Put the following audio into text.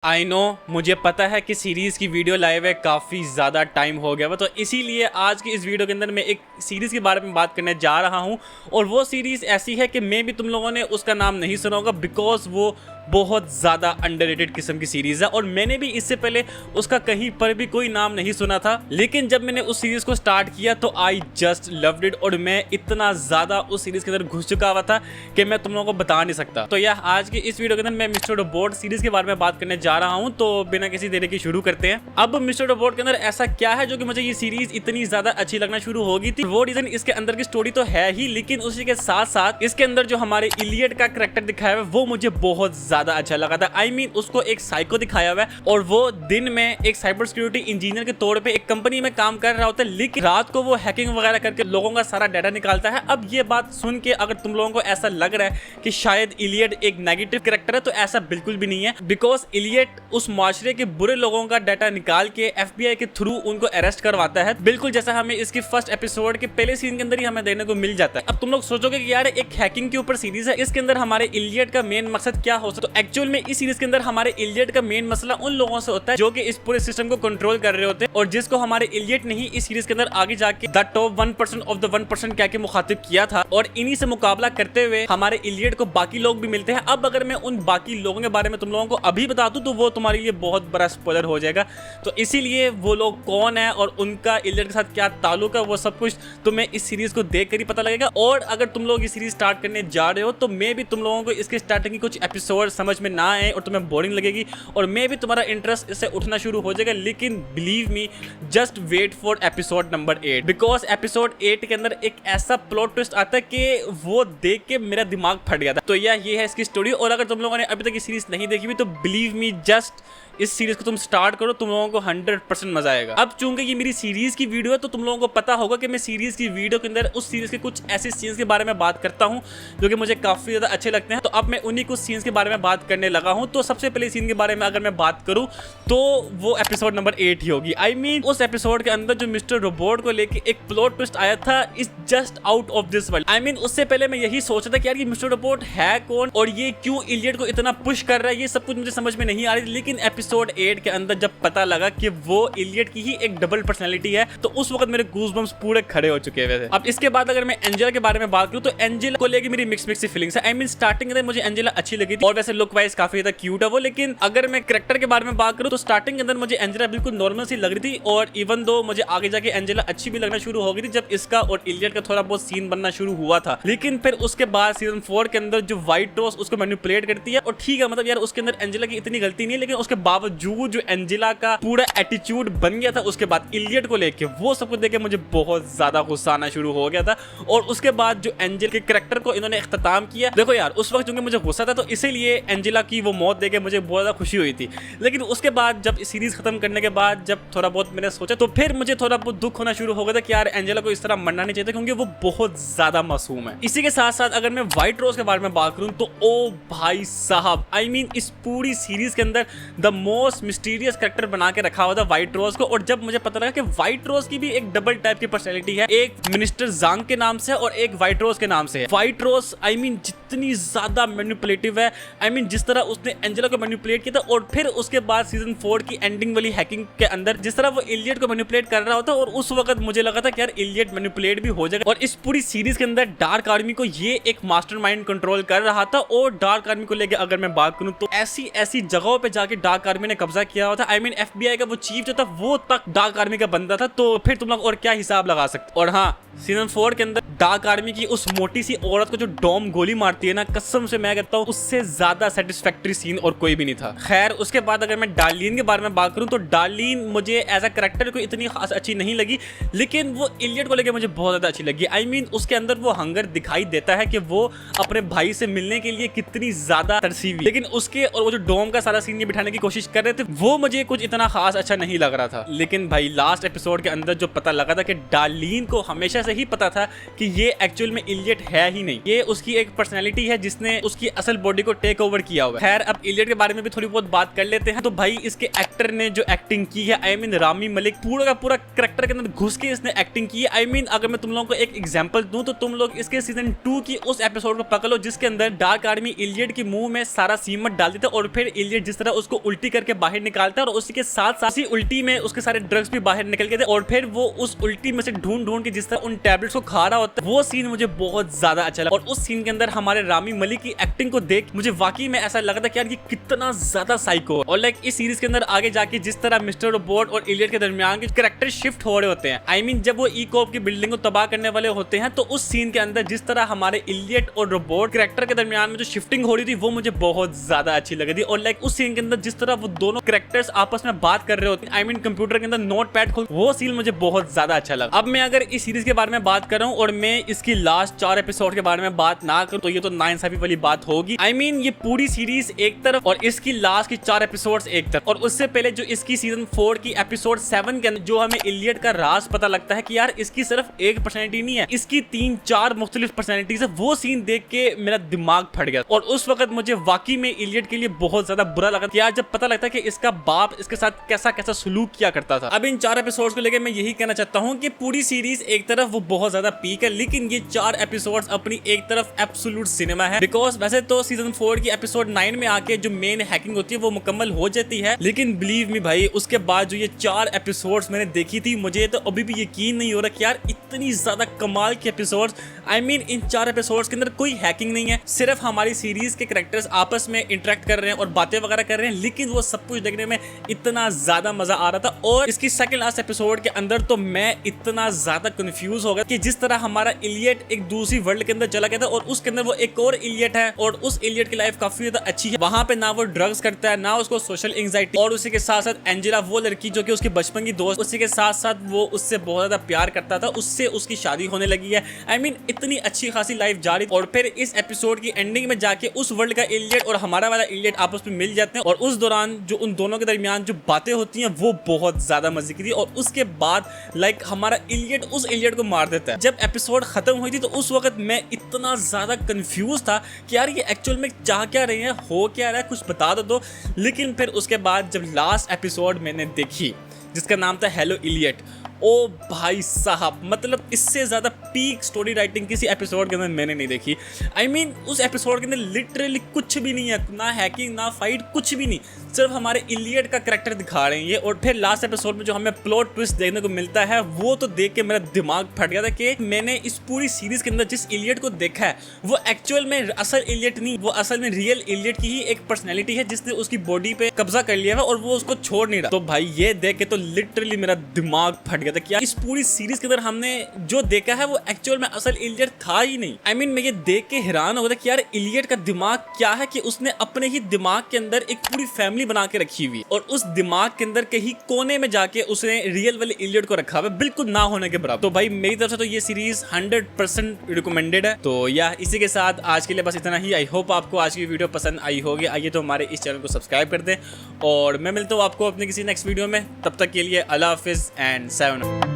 I know, मुझे पता है कि सीरीज़ की वीडियो लाइव है, काफ़ी ज़्यादा टाइम हो गया हुआ, तो इसीलिए आज की इस वीडियो के अंदर मैं एक सीरीज़ के बारे में बात करने जा रहा हूं। और वो सीरीज़ ऐसी है कि मे भी तुम लोगों ने उसका नाम नहीं सुना होगा, बिकॉज वो बहुत ज़्यादा अंडररेटेड किस्म की सीरीज़ है और मैंने भी इससे पहले उसका कहीं पर भी कोई नाम नहीं सुना था। लेकिन जब मैंने उस सीरीज़ को स्टार्ट किया तो आई जस्ट लव्ड इट और मैं इतना ज़्यादा उस सीरीज़ के अंदर घुस चुका हुआ था कि मैं तुम लोगों को बता नहीं सकता। तो यह आज की इस वीडियो के अंदर मैं मिस्टर रोबोट सीरीज़ के बारे में बात करने जा रहा हूं, तो बिना किसी देरी के शुरू करते हैं। अब मिस्टर रोबोट के अंदर ऐसा क्या है जो कि मुझे ये सीरीज़ इतनी ज़्यादा अच्छी लगना शुरू हो गई थी? वो रीज़न इसके अंदर की स्टोरी तो है ही, लेकिन उसी के साथ साथ इसके अंदर जो हमारे इलियट का कैरेक्टर दिखाया हुआ है वो मुझे बहुत ज़्यादा अच्छा लगा था। आई मीन उसको एक साइको दिखाया हुआ है और वो दिन में एक साइबर सिक्योरिटी इंजीनियर के तौर पे एक कंपनी में काम कर रहा होता है, लेकिन रात को वो हैकिंग वगैरह करके लोगों का सारा डाटा निकालता है। अब ये बात सुन के अगर तुम लोगों को ऐसा लग रहा है कि शायद इलियट एक नेगेटिव कैरेक्टर है, तो ऐसा बिल्कुल भी नहीं है। बिकॉज इलियट उस माशरे के बुरे लोगों का डाटा निकाल के FBI के थ्रू उनको अरेस्ट करवाता है, बिल्कुल जैसा हमें इसकी फर्स्ट एपिसोड के पहले सीन के अंदर ही हमें देखने को मिल जाता है। अब तुम लोग सोचोगे कि यार एक हैकिंग के ऊपर सीरीज है, इसके अंदर हमारे इलियट का मेन मकसद क्या हो सकता है? तो एक्चुअल में इस सीरीज के अंदर हमारे इलियट का मेन मसला उन लोगों से होता है जो कि इस पूरे सिस्टम को कंट्रोल कर रहे होते हैं और जिसको हमारे इलियट ने ही इस सीरीज के अंदर आगे जाके द टॉप 1% ऑफ द 1% कह के मुखातिब किया था और इन्हीं से मुकाबला करते हुए हमारे इलियट को बाकी लोग भी मिलते हैं। अब अगर मैं उन बाकी लोगों के बारे में तुम लोगों को अभी बता दूं तो वो तुम्हारे लिए बहुत बड़ा स्पॉइलर हो जाएगा, तो इसीलिए वो लोग कौन है और उनका इलियट के साथ क्या ताल्लुक है वो सब कुछ तुम्हें इस सीरीज को देख कर ही पता लगेगा। और अगर तुम लोग ये सीरीज स्टार्ट करने जा रहे हो तो मे भी तुम लोगों को इसके स्टार्टिंग की कुछ एपिसोड समझ में ना आए और तुम्हें बोरिंग लगेगी और मे भी तुम्हारा इंटरेस्ट इससे उठना शुरू हो जाएगा। लेकिन believe me, just wait for episode number 8, because episode 8 के अंदर एक ऐसा प्लॉट ट्विस्ट आता है कि वो देख के मेरा दिमाग फट गया था। तो ये है इसकी स्टोरी। और अगर तुम लोगों ने अभी तक ये सीरीज नहीं देखी हुई तो बिलीव मी, जस्ट इस सीरीज को तुम स्टार्ट करो, तुम लोगों को 100% मजा आएगा। अब चूंकि ये मेरी सीरीज की वीडियो है तो तुम लोगों को पता होगा कि मैं सीरीज की वीडियो के अंदर उस सीरीज के कुछ ऐसे सीन्स के बारे में बात करता हूं जो कि मुझे काफी ज्यादा अच्छे लगते हैं। तो अब मैं उन्हीं कुछ सीन्स के बारे में बात करने लगा हूं। तो सबसे पहले सीन के बारे में अगर मैं बात करूं तो वो एपिसोड नंबर 8 ही होगी। आई मीन उस एपिसोड के अंदर जो मिस्टर रोबोट को लेके एक प्लॉट ट्विस्ट आया था, is just out of this world. I mean उससे पहले मैं यही सोच रहा था कि यार ये मिस्टर रोबोट है कौन और ये क्यों इलियट को इतना पुश कर रहा है, ये सब कुछ मुझे समझ में नहीं आ रही। लेकिन एपिसोड 8 के अंदर जब पता लगा कि वो इलियट की ही एक डबल पर्सनैलिटी है तो उस वक्त मेरे गूज़बम्स पूरे खड़े हो चुके हुए थे। अब इसके बाद अगर मैं एंजेला के बारे में बात करूं तो एंजेला को लेके मेरी मिक्स मिक्स फीलिंग्स है। आई मीन स्टार्टिंग में मुझे एंजेला अच्छी लगी थी और वैसे लुक वाइज काफी ज्यादा क्यूट है वो, लेकिन अगर मैं कैरेक्टर के बारे में बात करूं तो स्टार्टिंग के अंदर मुझे एंजेला बिल्कुल नॉर्मल सी लग रही थी और इवन दो मुझे आगे जाके एंजेला अच्छी भी लगना शुरू हो गई थी जब इसका और इलियट का थोड़ा बहुत सीन बनना शुरू हुआ था। लेकिन फिर उसके बाद सीजन 4 के अंदर जो व्हाइट रोज उसको मैनिपुलेट करती है और ठीक है, मतलब यार उसके अंदर एंजेला की इतनी गलती नहीं है, लेकिन उसके बावजूद जो एंजेला का पूरा एटीट्यूड बन गया था उसके बाद इलियट को लेके, वो सब कुछ देख के मुझे बहुत ज्यादा गुस्सा आना शुरू हो गया था। और उसके बाद जो एंजेल के कैरेक्टर को इन्होंने इख्तिताम किया, देखो यार उस वक्त क्योंकि मुझे गुस्सा था तो इसीलिए एंजेला की वो मौत देख के मुझे बहुत ज्यादा खुशी हुई थी। लेकिन उसके बाद जब सीरीज खत्म करने के बाद जब थोड़ा बहुत मैंने सोचा तो फिर मुझे थोड़ा बहुत दुख होना शुरू हो गया था कि यार एंजेला को इस तरह मरना नहीं चाहिए क्योंकि वो बहुत ज्यादा मासूम है। इसी के साथ साथ अगर मैं व्हाइट रोज के बारे में बात करूं तो ओ भाई साहब, आई मीन इस पूरी सीरीज के अंदर द मोस्ट मिस्टीरियस कैरेक्टर बना के रखा हुआ था व्हाइट रोज को। और जब मुझे पता लगा कि व्हाइट रोज की भी एक डबल टाइप की पर्सनैलिटी है, एक मिनिस्टर जांग के नाम से और एक व्हाइट रोज के नाम से है। व्हाइट रोज आई मीन जितनी ज्यादा मैनिपुलेटिव है, आई मीन जिस तरह उसने एंजेला को मैनिपुलेट किया था और फिर उसके बाद सीजन 4 की एंडिंग वाली हैकिंग के अंदर जिस तरह वो इलियट को मैनिपुलेट कर रहा होता और उस वक्त मुझे लगा था कि यार इलियट मैनिपुलेट भी हो जाएगा। और इस पूरी सीरीज के अंदर डार्क आर्मी को ये एक मास्टरमाइंड कंट्रोल कर रहा था। और डार्क आर्मी को लेकर अगर मैं बात करूं तो ऐसी ऐसी जगहों पे जाके डार्क आर्मी ने कब्जा किया हुआ था। आई मीन FBI का वो चीफ जो था वो तक डार्क आर्मी का बंदा था, तो फिर तुम लोग और क्या हिसाब लगा सकते। और हाँ, सीजन 4 के अंदर डार्क आर्मी की उस मोटी सी औरत को जो डॉम गोली मारती है ना, कसम से मैं कहता हूँ उससे ज्यादा सेटिस्फैक्टरी सीन और कोई भी नहीं था। खैर उसके बाद अगर मैं डार्लिन के बारे में बात करूं तो डार्लिन मुझे एज अ कैरेक्टर कोई इतनी खास अच्छी नहीं लगी, लेकिन वो इलियट को लेकर मुझे बहुत ज्यादा अच्छी लगी। आई मीन उसके अंदर वो हंगर दिखाई देता है कि वो अपने भाई से मिलने के लिए कितनी ज्यादा तरसी हुई, लेकिन उसके और वो जो डॉम का सारा सीन बिठाने की कोशिश कर रहे थे वो मुझे कुछ इतना खास अच्छा नहीं लग रहा था। लेकिन भाई लास्ट एपिसोड के अंदर जो पता लगा था कि डार्लिन को हमेशा हमेशा से ही पता था कि ये एक्चुअल में इलियट है ही नहीं, ये उसकी एक पर्सनैलिटी है जिसने उसकी असल बॉडी को टेक ओवर किया हुआ है। खैर अब इलियट के बारे में भी थोड़ी बहुत बात कर लेते हैं। तो भाई इसके एक्टर ने जो एक्टिंग की है, आई मीन रामी मलिक पूरा का पूरा कैरेक्टर के अंदर घुस के इसने एक्टिंग की है। आई मीन अगर मैं तुम लोगों को एक एग्जांपल दूं तो तुम लोग इसके सीजन 2 की उस एपिसोड को पकड़ लो जिसके अंदर डार्क आर्मी इलियट के मुंह में सारा सीमत डाल देता है और फिर इलियट जिस तरह उसको उल्टी करके बाहर निकालता है और उसी के साथ साथ उसी उल्टी में उसके सारे ड्रग्स भी बाहर निकल गए थे और फिर वो उस उल्टी में से ढूंढ ढूंढ के जिस तरह उन टैबलेट्स को खा रहा होता है, वो सीन मुझे बहुत ज्यादा अच्छा लगा। और उस सीन के अंदर हमारे रामी मलिक की एक्टिंग को देख मुझे वाकई में ऐसा लगा था कि यार ये कितना ज्यादा साइको है। और लाइक इस सीरीज के अंदर आगे जाके जिस तरह मिस्टर रोबोट और इलियट के दरमियान के कैरेक्टर शिफ्ट हो रहे होते हैं, आई मीन जब वो ई कॉप की बिल्डिंग को तबाह करने वाले होते हैं, तो उस सीन के अंदर जिस तरह हमारे इलियट और रोबोट कैरेक्टर के दरमियान में जो शिफ्टिंग हो रही थी वो मुझे बहुत ज्यादा अच्छी लगी थी। और लाइक उस सीन के अंदर जिस तरह वो दोनों कैरेक्टर्स आपस में बात कर रहे होते हैं, आई मीन कंप्यूटर के अंदर नोट पैड खोल, वो सीन मुझे बहुत ज्यादा अच्छा लगा। अब मैं अगर इस सीरीज के बारे में बात कर रहा हूँ और मैं इसकी लास्ट 4 एपिसोड के बारे में बात ना करूँ तो ये तो नाइंसाफी वाली बात होगी। आई मीन ये पूरी सीरीज एक तरफ और इसकी लास्ट की 4 एपिसोड्स एक तरफ, और उससे पहले जो इसकी सीजन 4 की एपिसोड 7 के अंदर जो हमें इलियट का राज पता लगता है कि यार इसकी सिर्फ एक पर्सनैलिटी नहीं है, इसकी 3-4 मुख्तलिफ पर्सनैलिटीज है, वो सीन देख के मेरा दिमाग फट गया। और उस वक्त मुझे वाकई में इलियट के लिए बहुत ज्यादा बुरा लगा कि यार जब पता लगता है कि इसका बाप इसके साथ कैसा कैसा सलूक किया करता था। अब इन 4 एपिसोड्स को लेकर मैं यही कहना चाहता हूँ कि पूरी सीरीज एक तरफ वो बहुत ज्यादा पीक है, लेकिन ये 4 एपिसोड्स अपनी एक तरफ एब्सोल्यूट सिनेमा है। बिकॉज वैसे तो सीजन 4 की एपिसोड 9 में आके जो मेन हैकिंग होती है वो मुकम्मल हो जाती है, लेकिन बिलीव मी भाई उसके बाद जो ये 4 एपिसोड्स मैंने देखी थी, मुझे तो अभी भी यकीन नहीं हो रहा कि यार इतनी ज्यादा कमाल की episodes. I mean in 4 episodes के अंदर कोई हैकिंग नहीं है, सिर्फ हमारी सीरीज के कैरेक्टर्स आपस में इंटरेक्ट कर रहे हैं और बातें वगैरह कर रहे हैं, लेकिन वो सब कुछ देखने में इतना ज्यादा मजा आ रहा था। और इसकी सेकंड लास्ट एपिसोड के अंदर तो मैं इतना ज्यादा कंफ्यूज हो गया कि जिस तरह हमारा इलियट एक दूसरी वर्ल्ड के अंदर चला गया था और उसके अंदर वो एक और इलियट है और उस इलियट की लाइफ काफी ज्यादा अच्छी है, वहां पे ना वो ड्रग्स करता है ना उसको सोशल एंजाइटी, और उसी के साथ साथ एंजेला वो लड़की जो कि उसकी बचपन की दोस्त, उसी के साथ साथ वो उससे बहुत ज्यादा प्यार करता था, उससे उसकी शादी होने लगी है। आई मीन इतनी अच्छी खासी लाइफ जारी, और फिर इस एपिसोड की एंडिंग में जाके उस वर्ल्ड का इलियट और हमारा वाला इलियट आपस में मिल जाते हैं और उस दौरान जो उन दोनों के दरमियान जो बातें होती हैं वो बहुत ज्यादा मजे की थी। और उसके बाद लाइक हमारा इलियट उस इलियट को मार देता है। जब एपिसोड खत्म हुई थी तो उस वक्त मैं इतना ज्यादा कंफ्यूज था कि यार ये एक्चुअल में चाह क्या रहे हैं, हो क्या रहा है, कुछ बता दो। लेकिन फिर उसके बाद जब लास्ट एपिसोड मैंने देखी जिसका नाम था हेलो इलियट, ओ भाई साहब, मतलब इससे ज्यादा पीक स्टोरी राइटिंग किसी एपिसोड के अंदर मैंने नहीं देखी। आई मीन उस एपिसोड के अंदर लिटरली कुछ भी नहीं है, ना हैकिंग ना फाइट, कुछ भी नहीं, सिर्फ हमारे इलियट का कैरेक्टर दिखा रहे हैं ये। और फिर लास्ट एपिसोड में जो हमें प्लॉट ट्विस्ट देखने को मिलता है वो तो देख के मेरा दिमाग फट गया था कि मैंने इस पूरी सीरीज के अंदर जिस इलियट को देखा है वो एक्चुअल में असल इलियट नहीं, वो असल में रियल इलियट की ही एक पर्सनैलिटी है जिसने उसकी बॉडी पे कब्जा कर लिया है और वो उसको छोड़ नहीं रहा। तो भाई ये देख के तो लिटरली मेरा दिमाग फट गया था कि इस पूरी सीरीज के अंदर हमने जो देखा है वो एक्चुअल में असल इलियट था ही नहीं। आई मीन मैं ये देख के हैरान हो गया कि यार इलियट का दिमाग क्या है कि उसने अपने ही दिमाग के अंदर एक पूरी फैमिली बना के रखी हुई और उस दिमाग के अंदर कहीं कोने में जाके उसने रियल वाले इलियट को रखा हुआ है, बिल्कुल ना होने के बराबर। तो भाई मेरी तरफ से तो ये सीरीज 100% रिकमेंडेड है। तो या इसी के साथ आज के लिए बस इतना ही। आई होप आपको आज की वीडियो पसंद आई होगी। आइए तो हमारे इस चैनल को सब्सक्राइब कर दें और मैं मिलता हूँ आपको अपने किसी नेक्स्ट वीडियो में। तब तक के लिए अल्लाह हाफिज एंड 7